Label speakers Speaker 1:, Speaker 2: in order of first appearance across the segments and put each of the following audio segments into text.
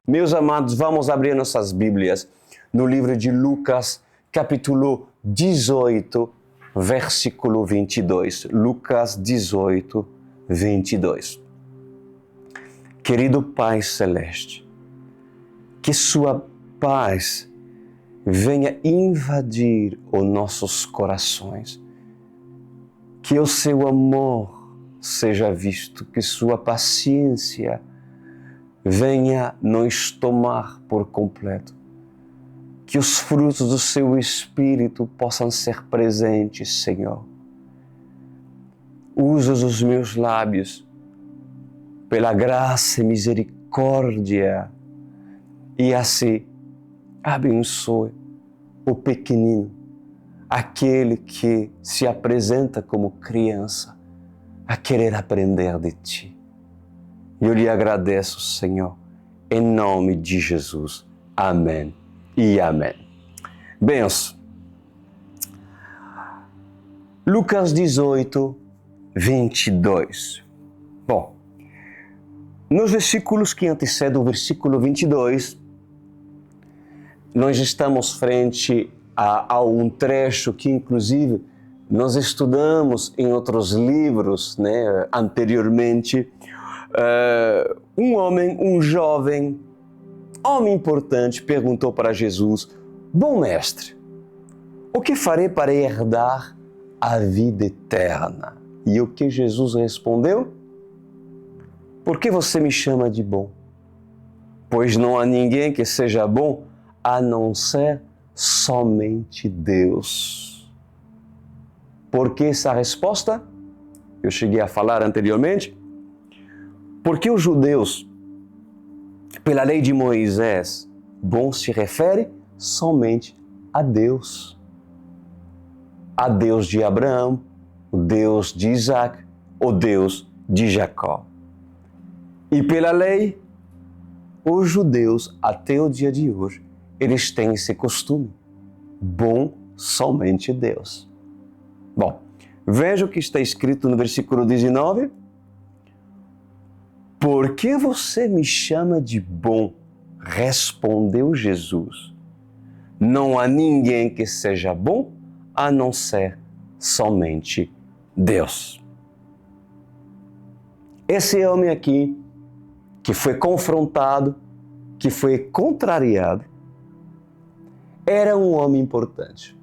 Speaker 1: Meus amados, vamos abrir nossas Bíblias no livro de Lucas, capítulo 18, versículo 22. Lucas 18, 22. Querido Pai Celeste, que sua paz venha invadir os nossos corações, que o seu amor seja visto, que sua paciência venha nos tomar por completo, que os frutos do seu Espírito possam ser presentes, Senhor. Usa os meus lábios pela graça e misericórdia e assim abençoe o pequenino, aquele que se apresenta como criança a querer aprender de Ti. Eu lhe agradeço, Senhor, em nome de Jesus. Amém e amém. Benção. Lucas 18, 22. Bom, nos versículos que antecedem o versículo 22, nós estamos frente a um trecho que, inclusive, nós estudamos em outros livros, anteriormente. Um jovem, homem importante, perguntou para Jesus: Bom mestre, o que farei para herdar a vida eterna? E o que Jesus respondeu? Por que você me chama de bom? Pois não há ninguém que seja bom a não ser somente Deus. Por que essa resposta? Eu cheguei a falar anteriormente. Porque os judeus, pela lei de Moisés, bom se refere somente a Deus. A Deus de Abraão, o Deus de Isaac, o Deus de Jacó. E pela lei, os judeus, até o dia de hoje, eles têm esse costume. Bom somente Deus. Bom, veja o que está escrito no versículo 19. Por que você me chama de bom? Respondeu Jesus. Não há ninguém que seja bom a não ser somente Deus. Esse homem aqui, que foi confrontado, que foi contrariado, era um homem importante,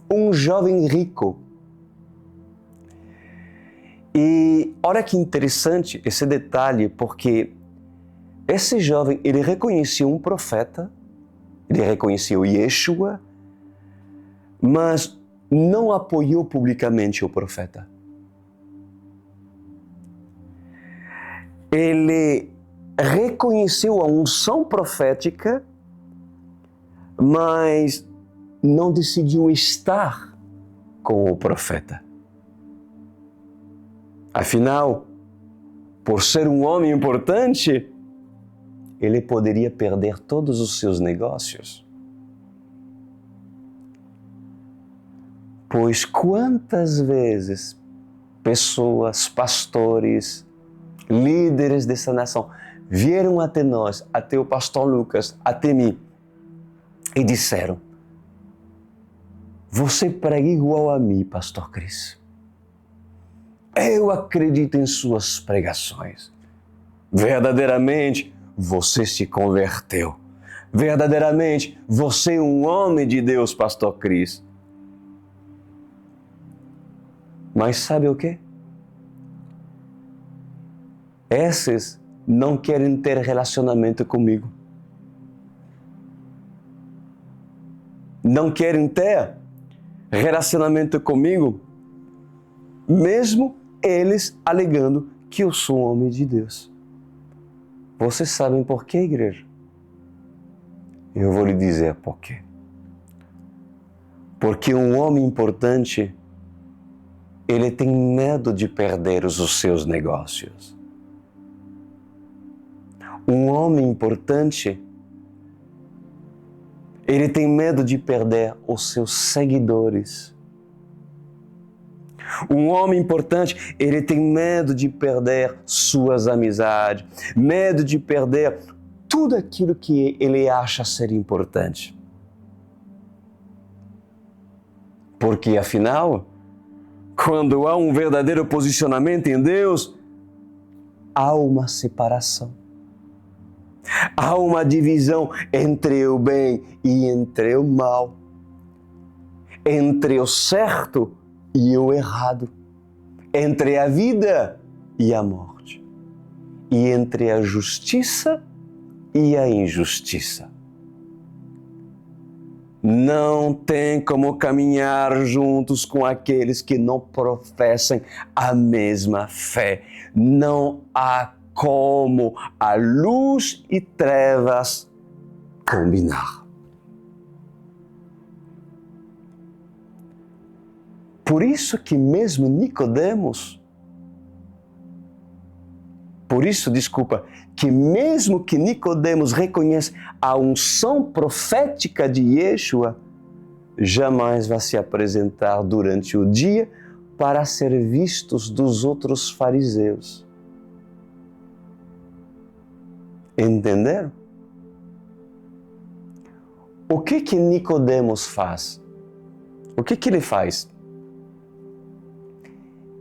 Speaker 1: um jovem rico. E olha que interessante esse detalhe, porque esse jovem, ele reconhecia um profeta, ele reconhecia o Yeshua, mas não apoiou publicamente o profeta. Ele reconheceu a unção profética, mas não decidiu estar com o profeta. Afinal, por ser um homem importante, ele poderia perder todos os seus negócios. Pois quantas vezes pessoas, pastores, líderes dessa nação vieram até nós, até o pastor Lucas, até mim, e disseram: você prega igual a mim, pastor Cris. Eu acredito em suas pregações. Verdadeiramente, você se converteu. Verdadeiramente, você é um homem de Deus, pastor Cris. Mas sabe o quê? Esses não querem ter relacionamento comigo. Não querem ter relacionamento comigo, mesmo eles alegando que eu sou um homem de Deus. Vocês sabem por quê, igreja? Eu vou lhe dizer por quê. Porque um homem importante, ele tem medo de perder os seus negócios. Um homem importante, ele tem medo de perder os seus seguidores. Um homem importante, ele tem medo de perder suas amizades, medo de perder tudo aquilo que ele acha ser importante. Porque, afinal, quando há um verdadeiro posicionamento em Deus, há uma separação. Há uma divisão entre o bem e entre o mal. Entre o certo e o errado. Entre a vida e a morte. E entre a justiça e a injustiça. Não tem como caminhar juntos com aqueles que não professam a mesma fé. Não há como a luz e trevas combinar. Por isso que mesmo Nicodemos, que mesmo que Nicodemos reconhece a unção profética de Yeshua, jamais vai se apresentar durante o dia para ser vistos dos outros fariseus. Entenderam? O que Nicodemos faz? O que ele faz?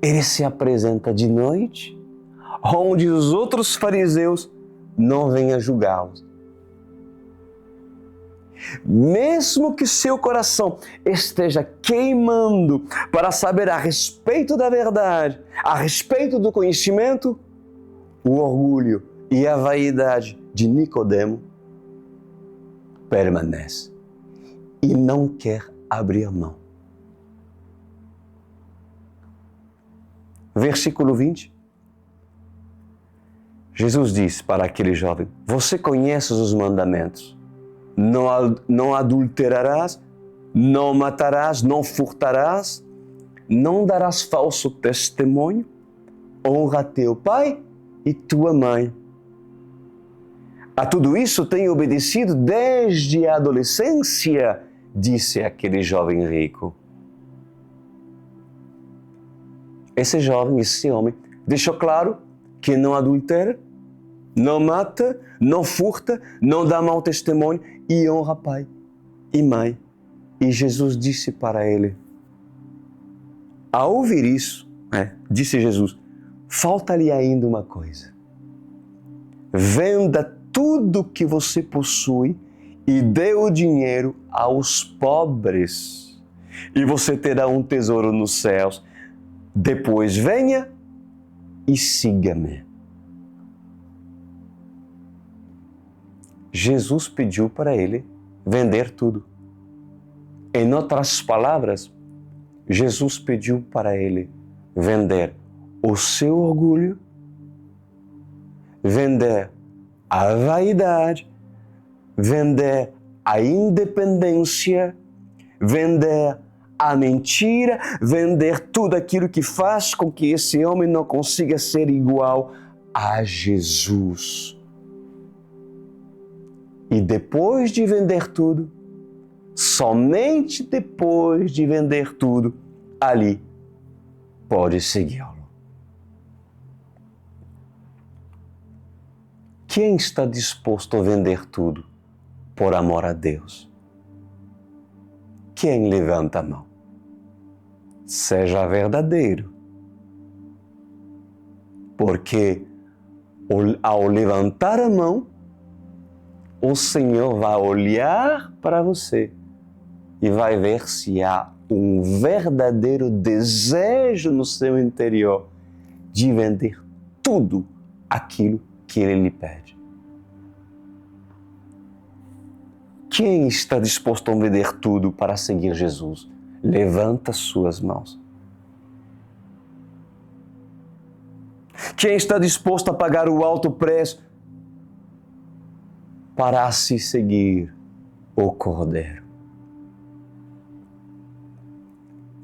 Speaker 1: Ele se apresenta de noite, onde os outros fariseus não venham julgá-los. Mesmo que seu coração esteja queimando para saber a respeito da verdade, a respeito do conhecimento, o orgulho e a vaidade de Nicodemo permanece e não quer abrir mão. Versículo 20. Jesus disse para aquele jovem: você conhece os mandamentos. Não adulterarás, não matarás, não furtarás, não darás falso testemunho, honra teu pai e tua mãe. A tudo isso tenho obedecido desde a adolescência, disse aquele jovem rico. Esse jovem, esse homem, deixou claro que não adultera, não mata, não furta, não dá mau testemunho e honra pai e mãe. E Jesus disse para ele, ao ouvir isso, disse Jesus, falta-lhe ainda uma coisa. Venda tudo que você possui e dê o dinheiro aos pobres, e você terá um tesouro nos céus. Depois venha e siga-me. Jesus pediu para ele vender tudo. Em outras palavras, Jesus pediu para ele vender o seu orgulho, vender a vaidade, vender a independência, vender a mentira, vender tudo aquilo que faz com que esse homem não consiga ser igual a Jesus. E depois de vender tudo, somente depois de vender tudo, ali pode segui-lo. Quem está disposto a vender tudo por amor a Deus? Quem levanta a mão? Seja verdadeiro. Porque ao levantar a mão, o Senhor vai olhar para você e vai ver se há um verdadeiro desejo no seu interior de vender tudo aquilo que Ele lhe pede. Quem está disposto a vender tudo para seguir Jesus? Levanta suas mãos. Quem está disposto a pagar o alto preço para se seguir o Cordeiro?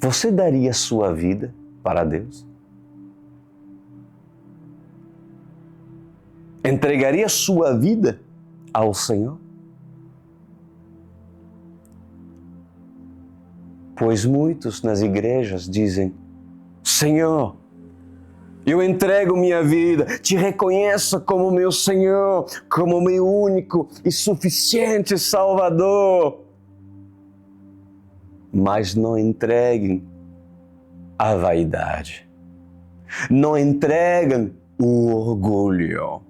Speaker 1: Você daria sua vida para Deus? Entregaria sua vida ao Senhor? Pois muitos nas igrejas dizem, Senhor, Eu entrego minha vida, te reconheço como meu Senhor, como meu único e suficiente Salvador. Mas não entreguem a vaidade, não entregam o orgulho,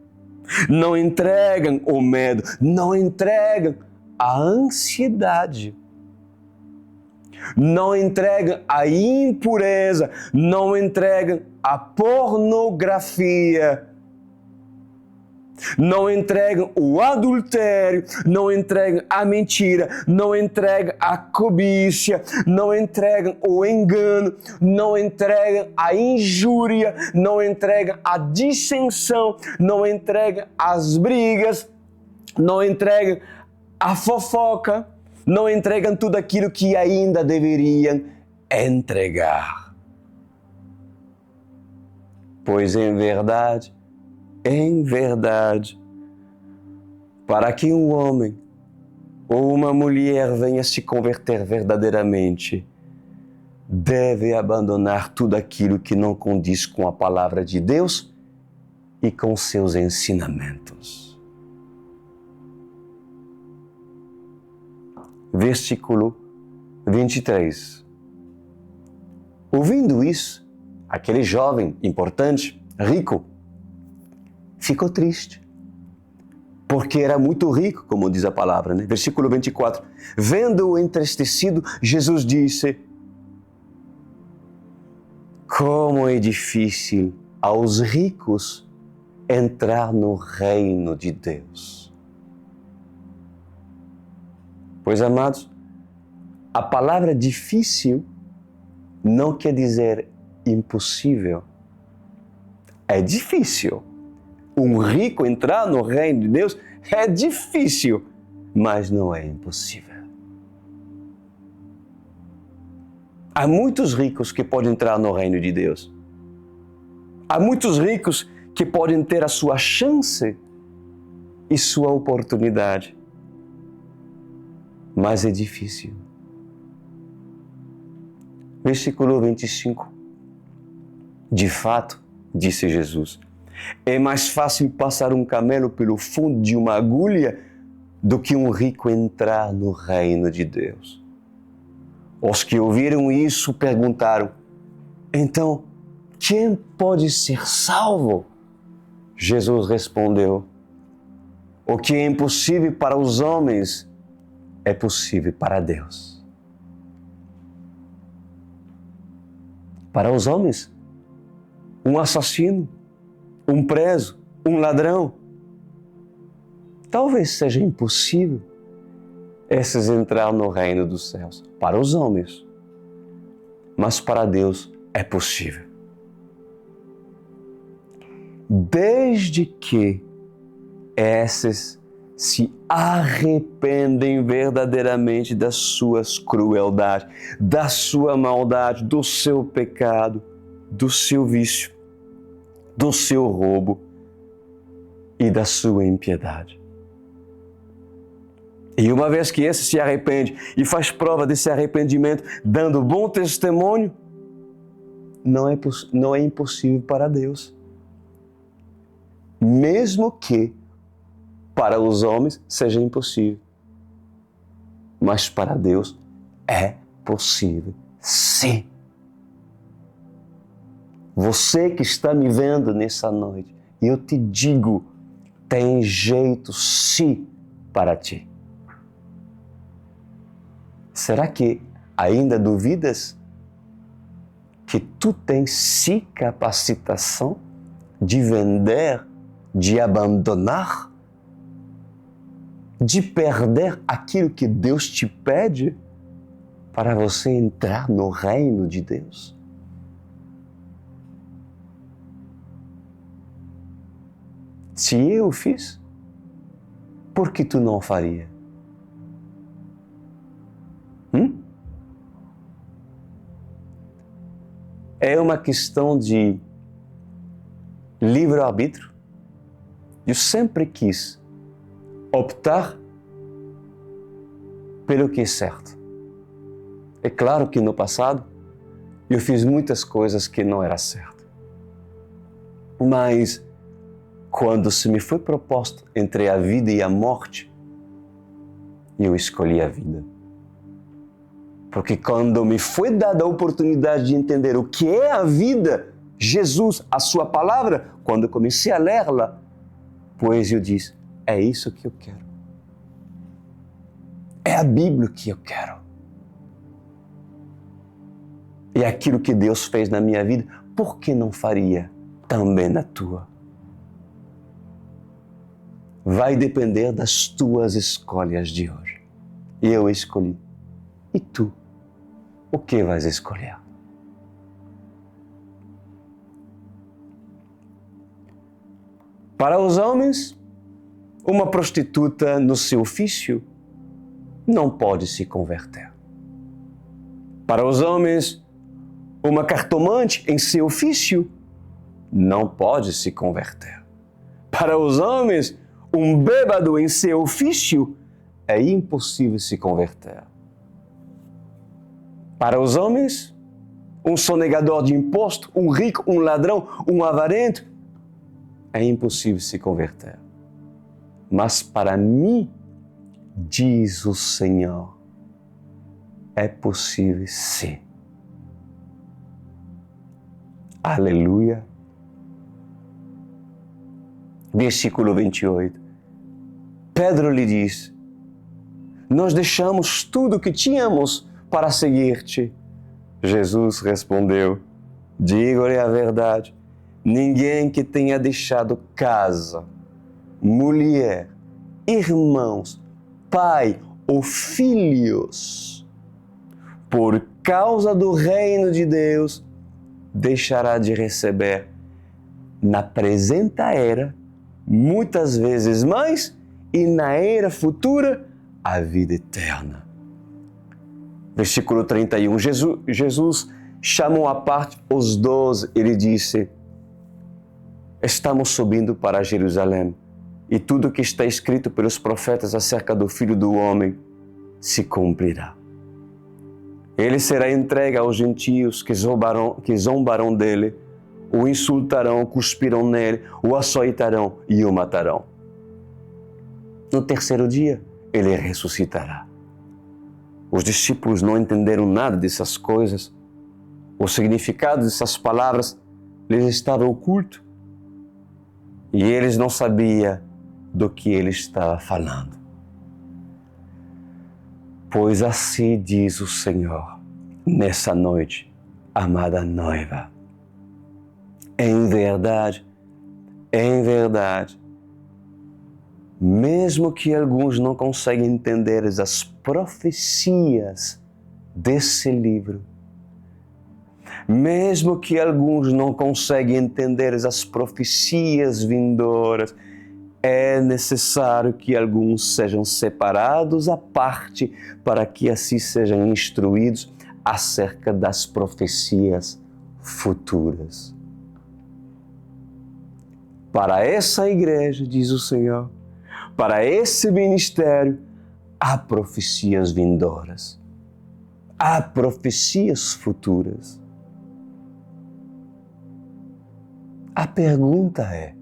Speaker 1: não entregam o medo, não entregam a ansiedade, não entregam a impureza, não entregam a pornografia, não entregam o adultério, não entregam a mentira, não entregam a cobiça, não entregam o engano, não entregam a injúria, não entregam a dissensão, não entregam as brigas, não entregam a fofoca, não entregam tudo aquilo que ainda deveriam entregar. Pois em verdade, para que um homem ou uma mulher venha se converter verdadeiramente, deve abandonar tudo aquilo que não condiz com a palavra de Deus e com seus ensinamentos. Versículo 23. Ouvindo isso, aquele jovem importante, rico, ficou triste, porque era muito rico, como diz a palavra, né? Versículo 24. Vendo-o entristecido, Jesus disse: como é difícil aos ricos entrar no reino de Deus. Pois, amados, a palavra difícil não quer dizer impossível. É difícil. Um rico entrar no reino de Deus é difícil, mas não é impossível. Há muitos ricos que podem entrar no reino de Deus. Há muitos ricos que podem ter a sua chance e sua oportunidade, mas é difícil. Versículo 25. De fato, disse Jesus, é mais fácil passar um camelo pelo fundo de uma agulha do que um rico entrar no reino de Deus. Os que ouviram isso perguntaram: então, quem pode ser salvo? Jesus respondeu: o que é impossível para os homens é possível para Deus. Para os homens, um assassino, um preso, um ladrão, talvez seja impossível esses entrar no reino dos céus, para os homens, mas para Deus é possível. Desde que esses se arrependem verdadeiramente das suas crueldades, da sua maldade, do seu pecado, do seu vício, do seu roubo e da sua impiedade. E uma vez que esse se arrepende e faz prova desse arrependimento, dando bom testemunho, não é impossível para Deus. Mesmo que para os homens seja impossível, mas para Deus é possível, sim. Você que está me vendo nessa noite, eu te digo, tem jeito sim para ti. Será que ainda duvidas que tu tens sim capacitação de vender, de abandonar, de perder aquilo que Deus te pede para você entrar no reino de Deus? Se eu fiz, por que tu não faria? É uma questão de livre-arbítrio. Eu sempre quis optar pelo que é certo. É claro que no passado eu fiz muitas coisas que não era certo. Mas quando se me foi proposto entre a vida e a morte, eu escolhi a vida. Porque quando me foi dada a oportunidade de entender o que é a vida, Jesus, a sua palavra, quando eu comecei a lê-la, pois eu disse, é isso que eu quero. É a Bíblia que eu quero. É aquilo que Deus fez na minha vida, por que não faria também na tua? Vai depender das tuas escolhas de hoje. Eu escolhi. E tu? O que vais escolher? Para os homens, uma prostituta no seu ofício não pode se converter. Para os homens, uma cartomante em seu ofício não pode se converter. Para os homens, um bêbado em seu ofício é impossível se converter. Para os homens, um sonegador de imposto, um rico, um ladrão, um avarento, é impossível se converter. Mas para mim, diz o Senhor, é possível sim. Aleluia. Versículo 28. Pedro lhe diz, nós deixamos tudo o que tínhamos para seguir-te. Jesus respondeu, digo-lhe a verdade, ninguém que tenha deixado casa, mulher, irmãos, pai ou filhos, por causa do reino de Deus, deixará de receber na presente era, muitas vezes mais, e na era futura, a vida eterna. Versículo 31, Jesus chamou à parte os 12, ele disse, estamos subindo para Jerusalém, e tudo que está escrito pelos profetas acerca do Filho do Homem se cumprirá. Ele será entregue aos gentios que zombarão dele, o insultarão, cuspirão nele, o açoitarão e o matarão. No terceiro dia, ele ressuscitará. Os discípulos não entenderam nada dessas coisas. O significado dessas palavras lhes estava oculto. E eles não sabiam do que ele estava falando. Pois assim diz o Senhor, nessa noite, amada noiva. Em verdade, mesmo que alguns não conseguem entender as profecias desse livro, mesmo que alguns não conseguem entender as profecias vindouras, é necessário que alguns sejam separados à parte para que assim sejam instruídos acerca das profecias futuras. Para essa igreja, diz o Senhor, para esse ministério, há profecias vindouras, há profecias futuras. A pergunta é,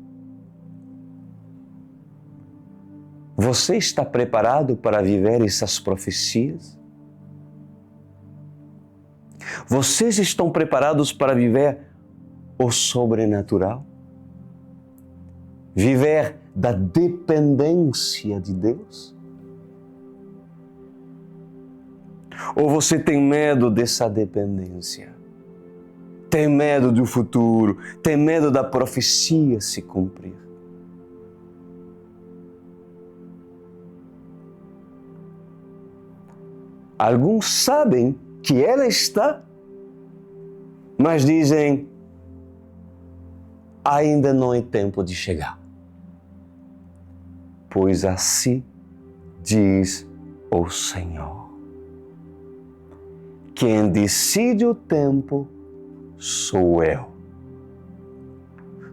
Speaker 1: você está preparado para viver essas profecias? Vocês estão preparados para viver o sobrenatural? Viver da dependência de Deus? Ou você tem medo dessa dependência? Tem medo do futuro? Tem medo da profecia se cumprir? Alguns sabem que ela está, mas dizem, ainda não é tempo de chegar. Pois assim diz o Senhor. Quem decide o tempo sou eu.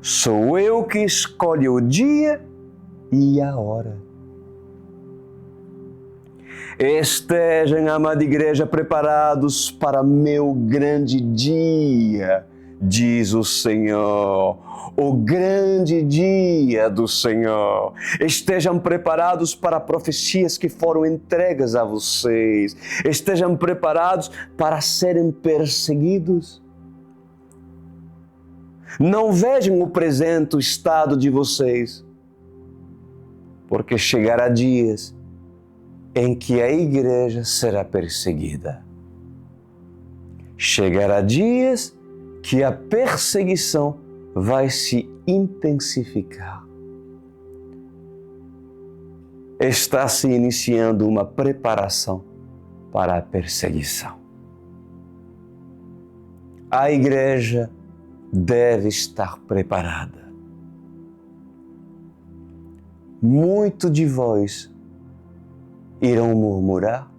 Speaker 1: Sou eu que escolho o dia e a hora. Estejam, amada igreja, preparados para meu grande dia, diz o Senhor. O grande dia do Senhor. Estejam preparados para profecias que foram entregues a vocês. Estejam preparados para serem perseguidos. Não vejam o presente estado de vocês, porque chegará dias em que a igreja será perseguida. Chegará dias que a perseguição vai se intensificar. Está se iniciando uma preparação para a perseguição. A igreja deve estar preparada. Muitos de vós irão murmurar,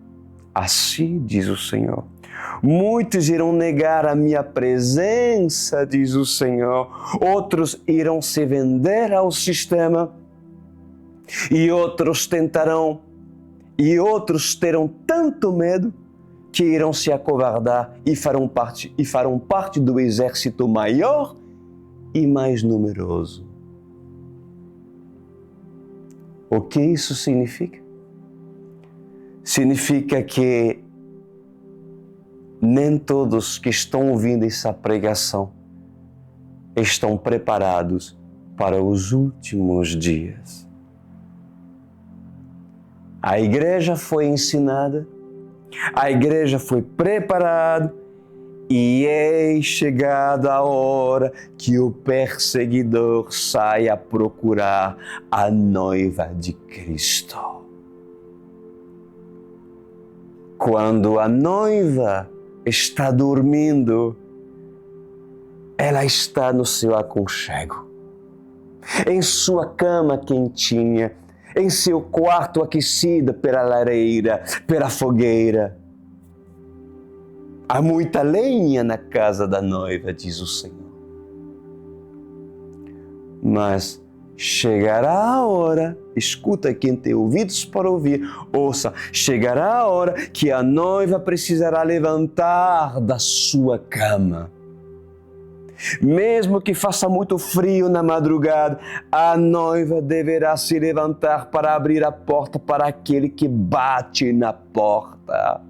Speaker 1: assim diz o Senhor. Muitos irão negar a minha presença, diz o Senhor. Outros irão se vender ao sistema e outros tentarão, e outros terão tanto medo que irão se acovardar e farão parte do exército maior e mais numeroso. O que isso significa? Significa que nem todos que estão ouvindo essa pregação estão preparados para os últimos dias. A igreja foi ensinada, a igreja foi preparada e é chegada a hora que o perseguidor sai a procurar a noiva de Cristo. Quando a noiva está dormindo, ela está no seu aconchego, em sua cama quentinha, em seu quarto aquecido pela lareira, pela fogueira. Há muita lenha na casa da noiva, diz o Senhor. Mas chegará a hora, escuta quem tem ouvidos para ouvir, ouça, chegará a hora que a noiva precisará levantar da sua cama. Mesmo que faça muito frio na madrugada, a noiva deverá se levantar para abrir a porta para aquele que bate na porta.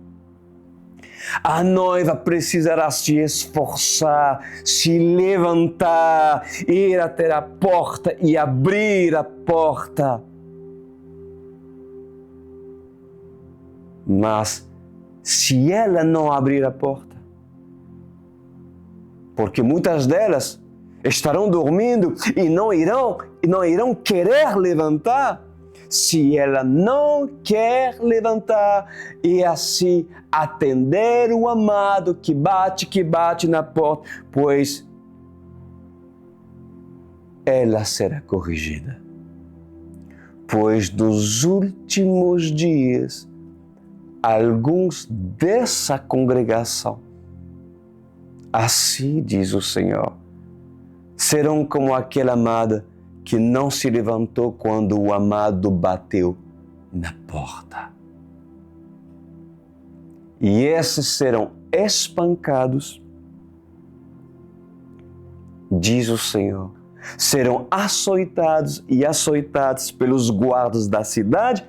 Speaker 1: A noiva precisará se esforçar, se levantar, ir até a porta e abrir a porta. Mas se ela não abrir a porta, porque muitas delas estarão dormindo e não irão querer levantar, se ela não quer levantar e assim atender o amado que bate na porta, pois ela será corrigida. Pois nos últimos dias, alguns dessa congregação, assim diz o Senhor, serão como aquela amada que não se levantou quando o amado bateu na porta. E esses serão espancados, diz o Senhor, serão açoitados e açoitados pelos guardas da cidade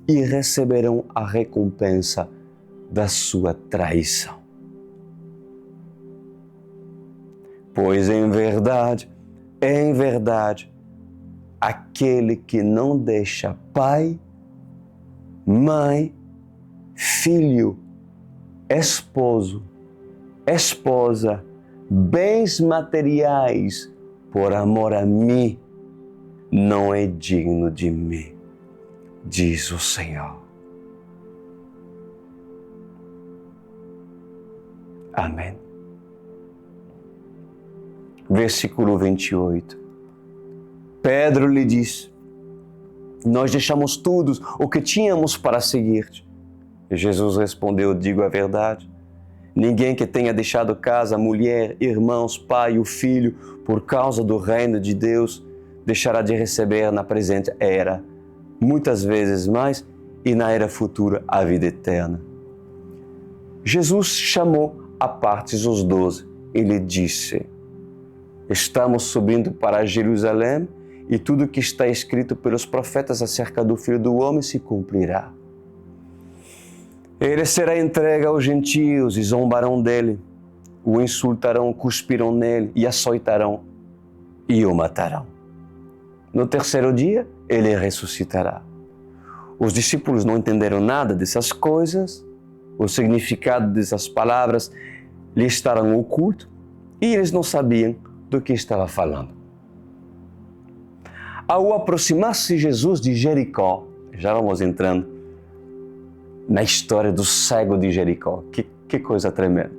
Speaker 1: e receberão a recompensa da sua traição. Pois em verdade, aquele que não deixa pai, mãe, filho, esposo, esposa, bens materiais, por amor a mim, não é digno de mim, diz o Senhor. Amém. Versículo 28. Pedro lhe disse: nós deixamos tudo o que tínhamos para seguir-te. E Jesus respondeu: digo a verdade, ninguém que tenha deixado casa, mulher, irmãos, pai ou filho, por causa do reino de Deus, deixará de receber na presente era, muitas vezes mais, e na era futura a vida eterna. Jesus chamou à parte os 12 e lhe disse: Estamos subindo para Jerusalém e tudo que está escrito pelos profetas acerca do Filho do Homem se cumprirá. Ele será entregue aos gentios e zombarão dele, o insultarão, cuspirão nele e açoitarão e o matarão. No terceiro dia, ele ressuscitará. Os discípulos não entenderam nada dessas coisas, o significado dessas palavras lhes estavam oculto e eles não sabiam do que estava falando. Ao aproximar-se Jesus de Jericó, já vamos entrando na história do cego de Jericó, que coisa tremenda.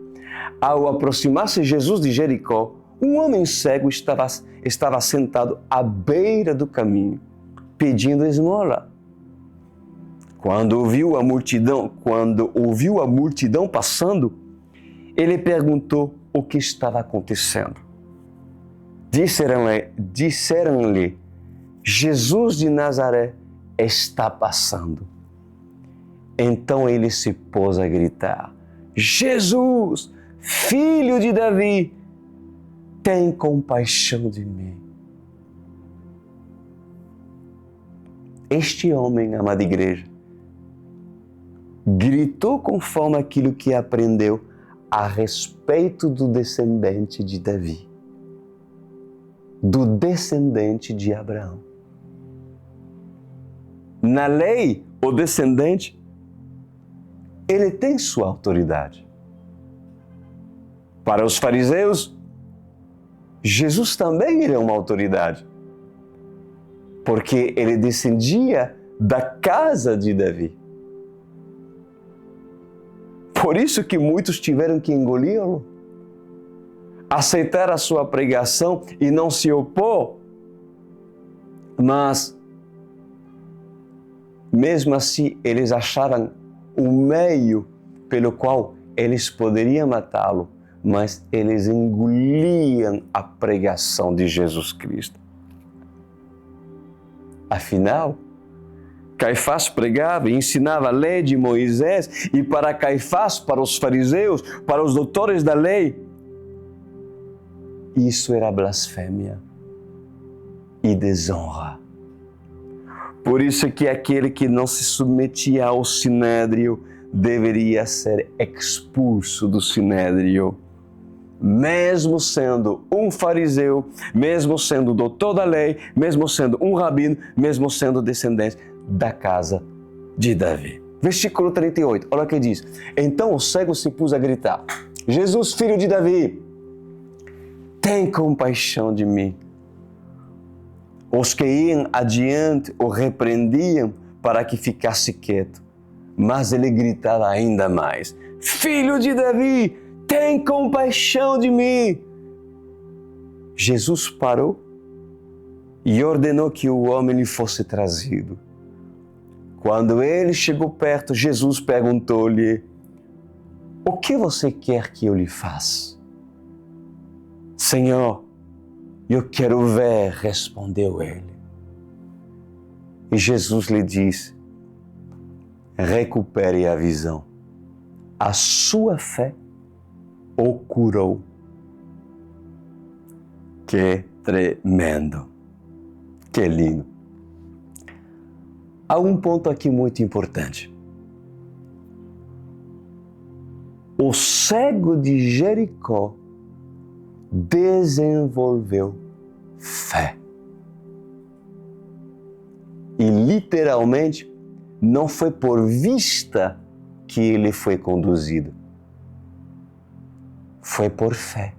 Speaker 1: Ao aproximar-se Jesus de Jericó, um homem cego estava sentado à beira do caminho, pedindo esmola. Quando ouviu a multidão passando, ele perguntou o que estava acontecendo. Disseram-lhe, Jesus de Nazaré está passando. Então ele se pôs a gritar, Jesus, filho de Davi, tem compaixão de mim. Este homem, amada igreja, gritou conforme aquilo que aprendeu a respeito do descendente de Davi, do descendente de Abraão. Na lei, o descendente, ele tem sua autoridade. Para os fariseus, Jesus também é uma autoridade, porque ele descendia da casa de Davi. Por isso que muitos tiveram que engoli-lo, aceitar a sua pregação e não se opor, mas mesmo assim eles acharam um meio pelo qual eles poderiam matá-lo, mas eles engoliam a pregação de Jesus Cristo. Afinal, Caifás pregava e ensinava a lei de Moisés, e para Caifás, para os fariseus, para os doutores da lei, isso era blasfêmia e desonra. Por isso que aquele que não se submetia ao sinédrio deveria ser expulso do sinédrio, mesmo sendo um fariseu, mesmo sendo doutor da lei, mesmo sendo um rabino, mesmo sendo descendente da casa de Davi. Versículo 38, olha o que diz. Então o cego se pôs a gritar, Jesus, filho de Davi, tem compaixão de mim. Os que iam adiante o repreendiam para que ficasse quieto, mas ele gritava ainda mais, filho de Davi, tem compaixão de mim. Jesus parou e ordenou que o homem lhe fosse trazido. Quando ele chegou perto, Jesus perguntou-lhe, o que você quer que eu lhe faça? Senhor, eu quero ver, respondeu ele. E Jesus lhe disse, recupere a visão. A sua fé o curou. Que tremendo, que lindo. Há um ponto aqui muito importante. O cego de Jericó desenvolveu fé. E literalmente não foi por vista que ele foi conduzido. Foi por fé.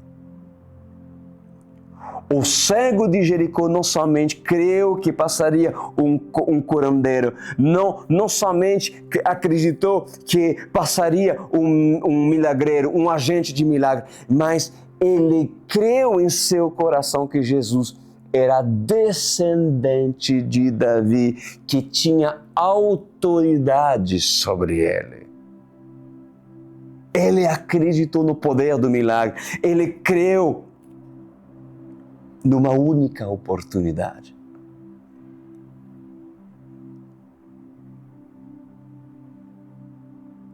Speaker 1: O cego de Jericó não somente creu que passaria um curandeiro, não somente acreditou que passaria um milagreiro, um agente de milagre, mas ele creu em seu coração que Jesus era descendente de Davi, que tinha autoridade sobre ele. Ele acreditou no poder do milagre, ele creu numa única oportunidade.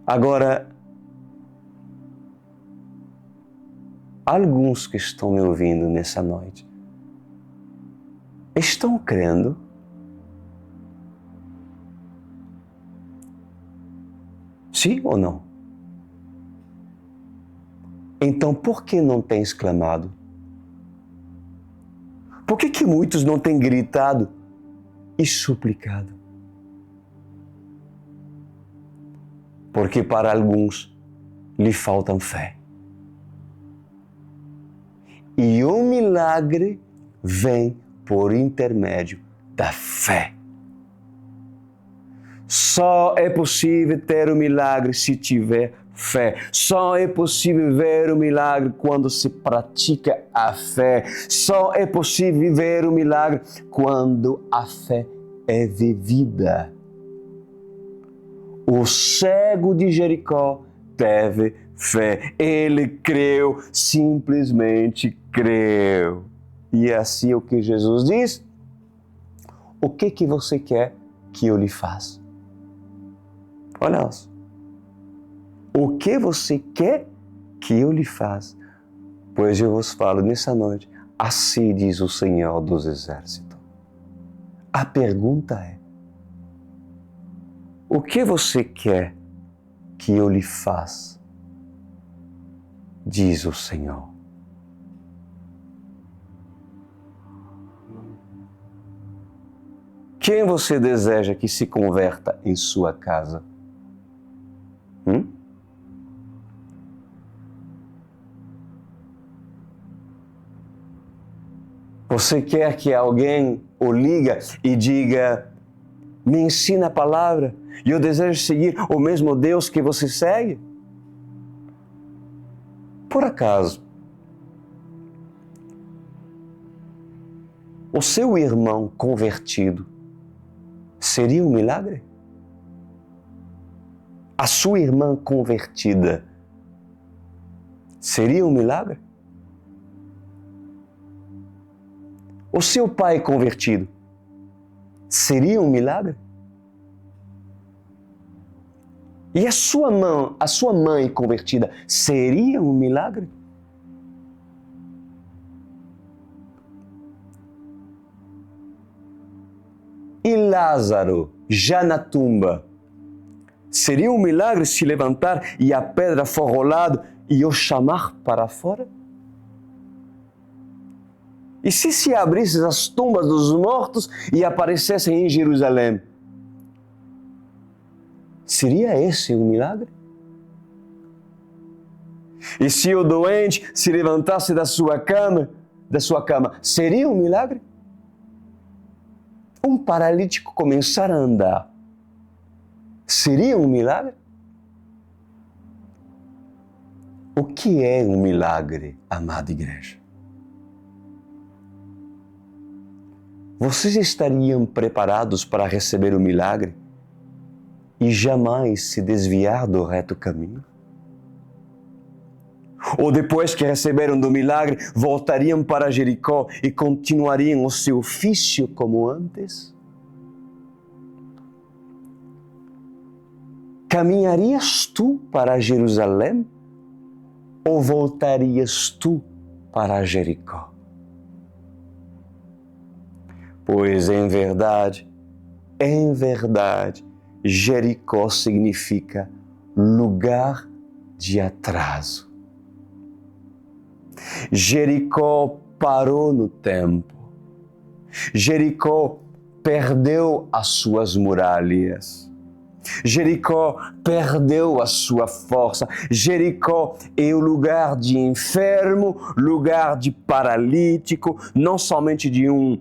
Speaker 1: Agora, alguns que estão me ouvindo nessa noite estão crendo? Sim ou não? Então, por que não tens clamado? Por que muitos não têm gritado e suplicado? Porque para alguns lhe faltam fé. E o milagre vem por intermédio da fé. Só é possível ter o milagre se tiver fé. Só é possível ver o milagre quando se pratica a fé. Só é possível ver o milagre quando a fé é vivida. O cego de Jericó teve fé. Ele creu, simplesmente creu. E é assim o que Jesus diz: o que você quer que eu lhe faça? Olha só. O que você quer que eu lhe faça? Pois eu vos falo nessa noite, assim diz o Senhor dos Exércitos. A pergunta é: o que você quer que eu lhe faça? Diz o Senhor. Quem você deseja que se converta em sua casa? Você quer que alguém o liga e diga: me ensina a palavra e eu desejo seguir o mesmo Deus que você segue? Por acaso, o seu irmão convertido seria um milagre? A sua irmã convertida seria um milagre? O seu pai convertido seria um milagre? E a sua mãe convertida seria um milagre? E Lázaro, já na tumba, seria um milagre se levantar e a pedra for rolada e o chamar para fora? E se abrissem as tumbas dos mortos e aparecessem em Jerusalém? Seria esse um milagre? E se o doente se levantasse da sua cama, seria um milagre? Um paralítico começar a andar, seria um milagre? O que é um milagre, amada igreja? Vocês estariam preparados para receber o milagre e jamais se desviar do reto caminho? Ou depois que receberam do milagre, voltariam para Jericó e continuariam o seu ofício como antes? Caminharias tu para Jerusalém ou voltarias tu para Jericó? Pois em verdade, Jericó significa lugar de atraso. Jericó parou no tempo. Jericó perdeu as suas muralhas. Jericó perdeu a sua força. Jericó é o lugar de enfermo, lugar de paralítico, não somente de um,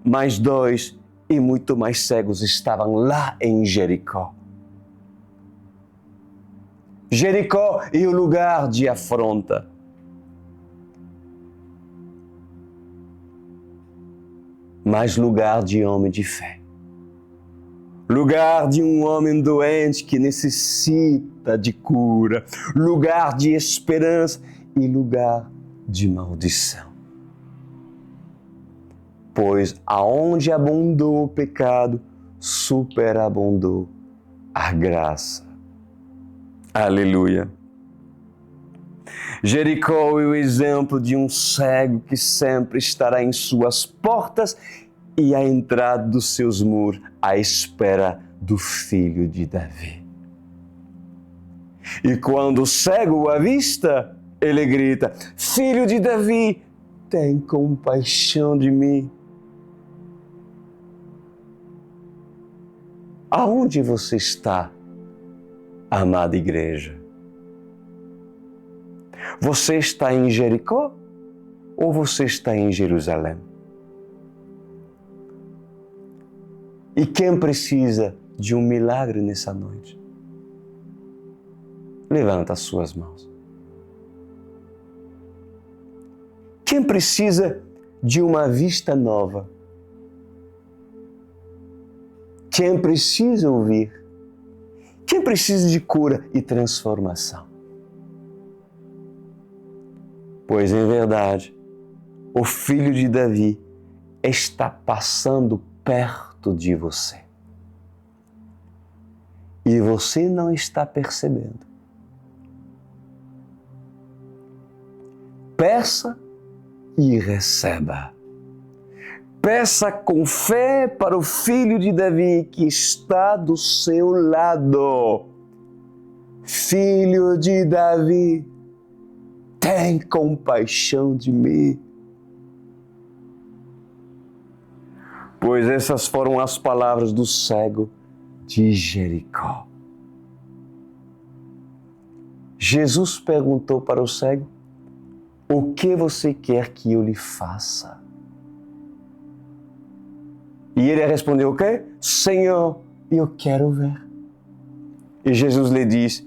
Speaker 1: mas dois e muito mais cegos estavam lá em Jericó. Jericó é o lugar de afronta. Mas lugar de homem de fé. Lugar de um homem doente que necessita de cura. Lugar de esperança e lugar de maldição. Pois aonde abundou o pecado, superabundou a graça. Aleluia. Jericó é o exemplo de um cego que sempre estará em suas portas e à entrada dos seus muros, à espera do filho de Davi. E quando o cego o avista, ele grita: Filho de Davi, tem compaixão de mim. Aonde você está, amada igreja? Você está em Jericó ou você está em Jerusalém? E quem precisa de um milagre nessa noite? Levanta as suas mãos. Quem precisa de uma vista nova? Quem precisa ouvir? Quem precisa de cura e transformação? Pois, em verdade, o filho de Davi está passando perto de você. E você não está percebendo. Peça e receba. Peça com fé para o filho de Davi que está do seu lado. Filho de Davi, tem compaixão de mim. Pois essas foram as palavras do cego de Jericó. Jesus perguntou para o cego: o que você quer que eu lhe faça? E ele respondeu o quê? Senhor, eu quero ver. E Jesus lhe diz: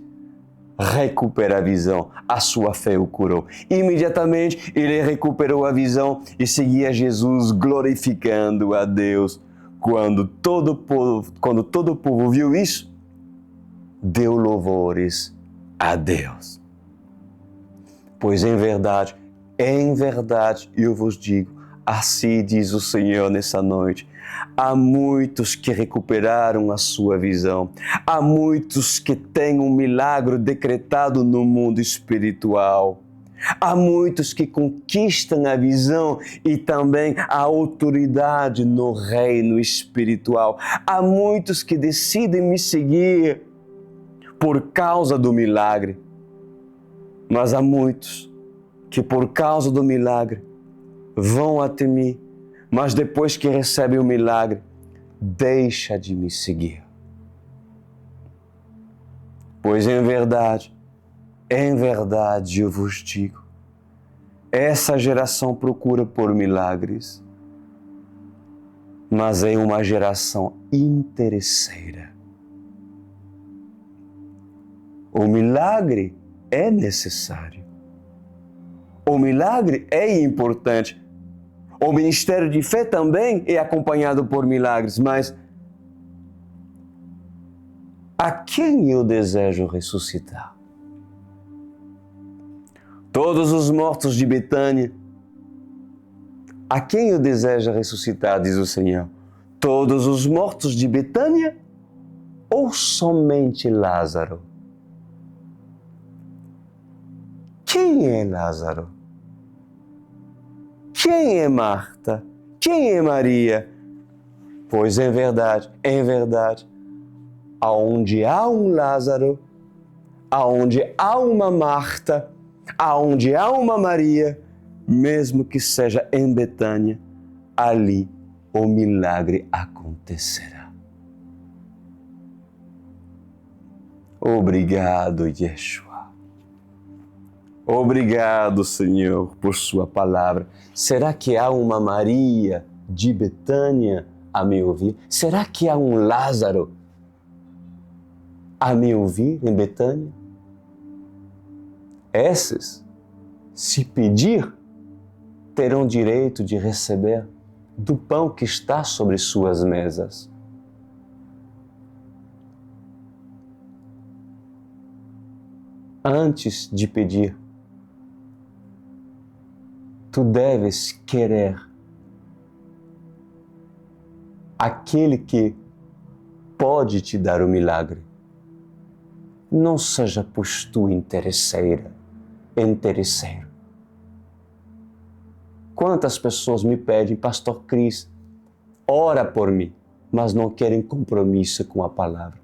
Speaker 1: recupera a visão, a sua fé o curou. Imediatamente ele recuperou a visão e seguia Jesus glorificando a Deus. Quando todo o povo viu isso, deu louvores a Deus. Pois em verdade eu vos digo, assim diz o Senhor nessa noite, há muitos que recuperaram a sua visão, há muitos que têm um milagre decretado no mundo espiritual, há muitos que conquistam a visão e também a autoridade no reino espiritual, há muitos que decidem me seguir por causa do milagre, mas há muitos que por causa do milagre vão até mim, mas depois que recebem o milagre, deixa de me seguir. Pois em verdade eu vos digo, essa geração procura por milagres, mas é uma geração interesseira. O milagre é necessário. O milagre é importante. O ministério de fé também é acompanhado por milagres, mas a quem eu desejo ressuscitar? Todos os mortos de Betânia, a quem eu desejo ressuscitar, diz o Senhor? Todos os mortos de Betânia ou somente Lázaro? Quem é Lázaro? Quem é Marta? Quem é Maria? Pois em verdade, aonde há um Lázaro, aonde há uma Marta, aonde há uma Maria, mesmo que seja em Betânia, ali o milagre acontecerá. Obrigado, Yeshua. Obrigado, Senhor, por sua palavra. Será que há uma Maria de Betânia a me ouvir? Será que há um Lázaro a me ouvir em Betânia? Esses, se pedir, terão direito de receber do pão que está sobre suas mesas. Antes de pedir, tu deves querer aquele que pode te dar o milagre. Não seja postura interesseira. interesseiro. Quantas pessoas me pedem, Pastor Cris, ora por mim, mas não querem compromisso com a palavra.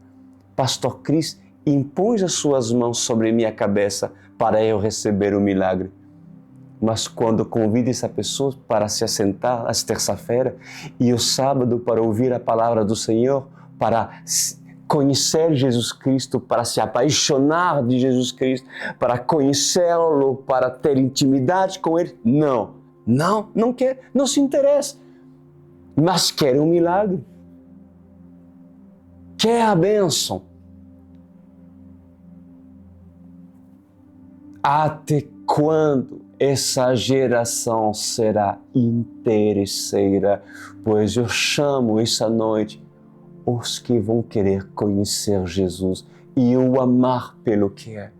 Speaker 1: Pastor Cris, impõe as suas mãos sobre minha cabeça para eu receber o milagre. Mas quando convido essa pessoa para se assentar às terça-feira e o sábado para ouvir a palavra do Senhor, para conhecer Jesus Cristo, para se apaixonar de Jesus Cristo, para conhecê-lo, para ter intimidade com Ele, não quer, não se interessa, mas quer um milagre, quer a bênção. Até quando essa geração será interesseira? Pois eu chamo essa noite os que vão querer conhecer Jesus e o amar pelo que é,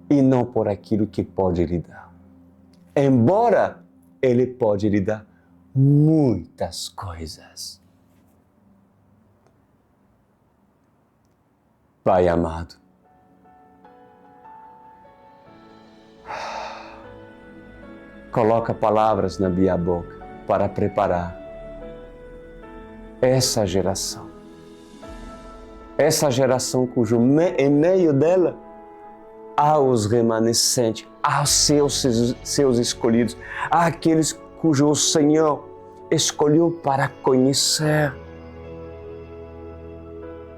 Speaker 1: e não por aquilo que pode lhe dar. Embora Ele pode lhe dar muitas coisas. Pai amado, coloca palavras na minha boca para preparar essa geração cujo em meio dela há os remanescentes, há seus escolhidos, há aqueles cujo o Senhor escolheu para conhecer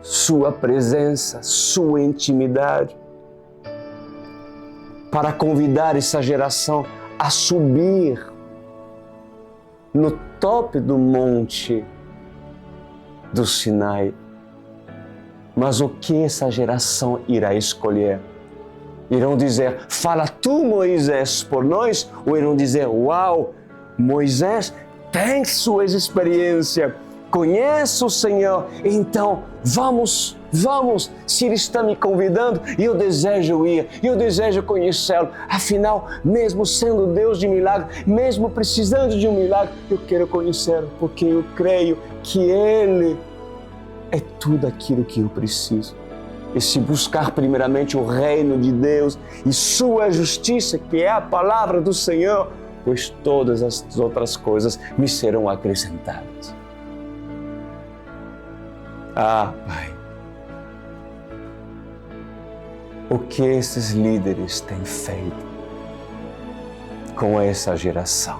Speaker 1: sua presença, sua intimidade, para convidar essa geração a subir no topo do monte do Sinai. Mas o que essa geração irá escolher? Irão dizer, fala tu, Moisés, por nós? Ou irão dizer, uau, Moisés tem sua experiência, conhece o Senhor, então vamos, se Ele está me convidando, e eu desejo ir, eu desejo conhecê-lo, afinal, mesmo sendo Deus de milagre, mesmo precisando de um milagre, eu quero conhecê-lo, porque eu creio que Ele é tudo aquilo que eu preciso. E se buscar primeiramente o reino de Deus e sua justiça, que é a palavra do Senhor, pois todas as outras coisas me serão acrescentadas. Ah, Pai, o que esses líderes têm feito com essa geração?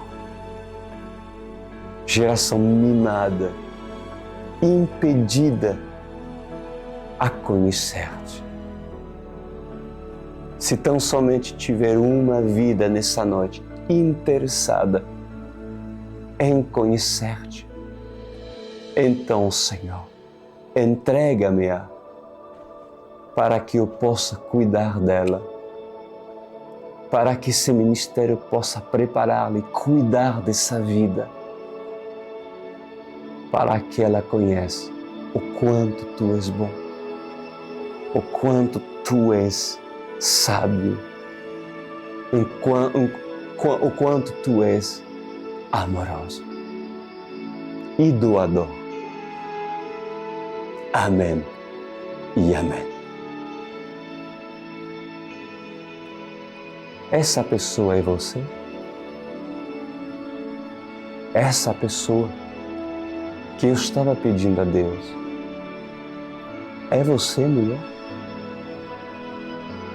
Speaker 1: Geração mimada, impedida a conhecer-te. Se tão somente tiver uma vida nessa noite interessada em conhecer-te, então, Senhor, entrega-me-a para que eu possa cuidar dela, para que esse ministério possa prepará-la e cuidar dessa vida, para que ela conheça o quanto Tu és bom, o quanto Tu és sábio, o quanto Tu és amoroso e doador. Amém e amém. Essa pessoa é você? Essa pessoa que eu estava pedindo a Deus é você, mulher?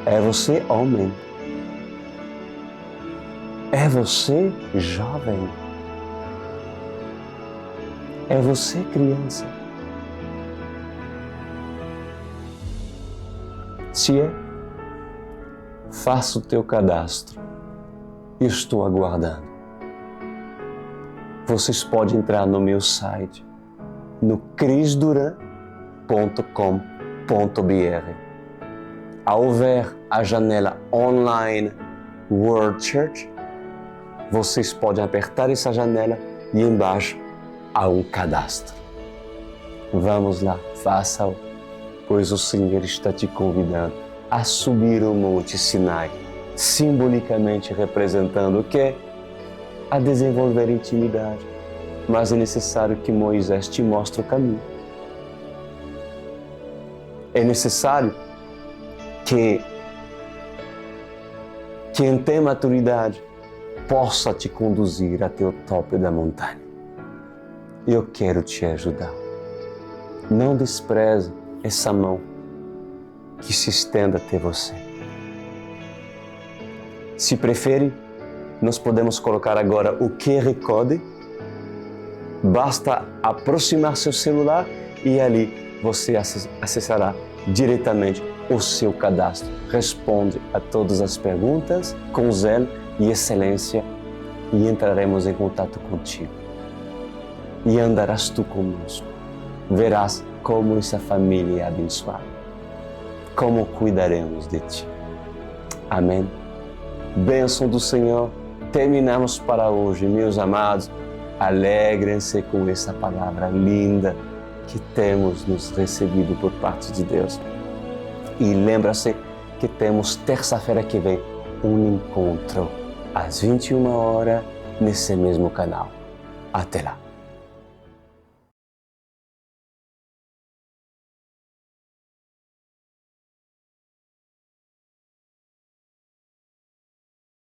Speaker 1: É você, homem? É você, jovem? É você, criança? Se é, faça o teu cadastro. Eu estou aguardando. Vocês podem entrar no meu site, no crisduran.com.br. Ao ver a janela online World Church, vocês podem apertar essa janela e embaixo há um cadastro. Vamos lá, faça-o, pois o Senhor está te convidando a subir o Monte Sinai, simbolicamente representando o quê? A desenvolver intimidade. Mas é necessário que Moisés te mostre o caminho. É necessário que quem tem maturidade possa te conduzir até o topo da montanha. Eu quero te ajudar. Não despreze essa mão que se estende até você. Se prefere, nós podemos colocar agora o QR Code. Basta aproximar seu celular e ali você acessará diretamente o seu cadastro. Responde a todas as perguntas com zelo e excelência e entraremos em contato contigo. E andarás tu conosco. Verás como essa família é abençoada. Como cuidaremos de ti. Amém. Bênção do Senhor. Terminamos para hoje, meus amados. Alegrem-se com essa palavra linda que temos nos recebido por parte de Deus. E lembra-se que temos terça-feira que vem um encontro às 21 horas nesse mesmo canal. Até lá!